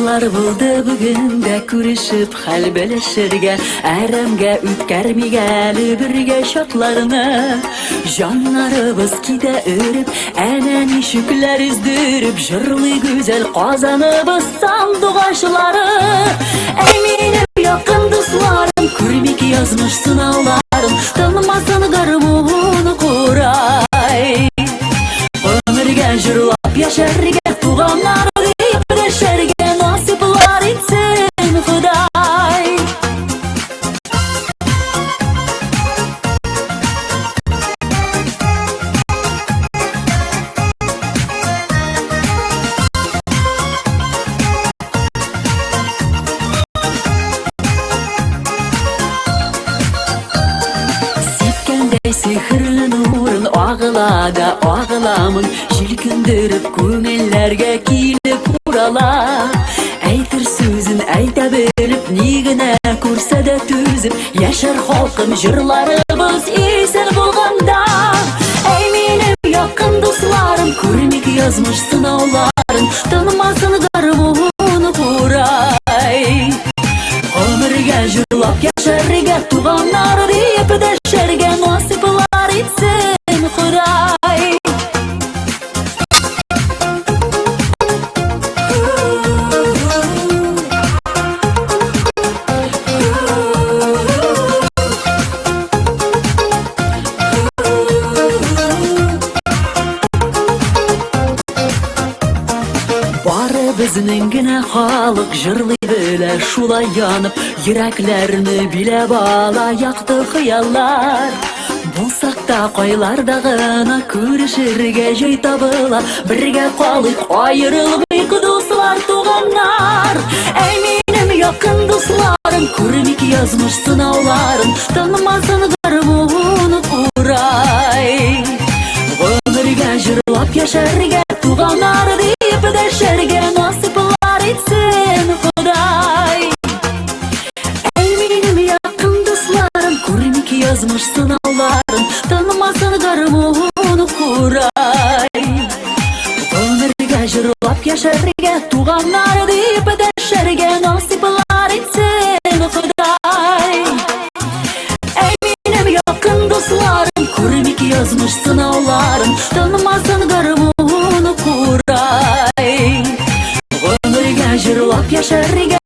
Yıllar buldu bugün de kuruşup hal belişirge, Eремге ütkärmigeli birge şatlarını. Janlarыбыз kide örüp, eneni şükler üzdürüp, Jırlı güzel kazanыбыз sandıgaşları. Eminim yakın dostlarım, Kurmik yazmış sınavlarım, Tanımasın garmunu kuray. Ömürge jırlap yaşarge, Tuğanlar deyip deşerge, Nasiplar etsin Huday. Sihirli nurun ağılada ağılamın, Jilkündürüp köngüllerge kilip urala. Eytir sözün eyte bilip, Nigine kursa da tüzüp, Yaşar halkım jırlarыбыз esen bulganda. Eminim yakın dostlarım, Kurmik yazmış sınavların, Tanımasın garmunu kuray. Ömürge jırlap yaşarge, Tuğanlar deyip deşerge, Nasiplar etsin Huday. Bari bizning gine halık jırlı böyle şulay yanıp, Yüreklerini bile bağla yaktı hıyallar. Bulsak da koylardağına körüşürge joy tabıla, Birge kalık ayrılmayık dostlar tuğanlar. Eminim yakın dostlarım, Kurmik yazmış sınavların, Tanımasın garmunu kuray. Ömürge jırlap yaşarge, Tuğanlar deyip deşerge, Nasiplar etsin Huday. Eminim yakın dostlarım, Kurmik yazmış sınavların, Tanımasın garmunu kuray. Ömürge jırlap yaşarge, Tuğanlar deyip deşerge, Nasiplar etsin Huday. Eminim yakın dostlarım, Kurmik yazmış sınavların, Tanımasın garmunu kuray. Ömürge jırlap yaşarge,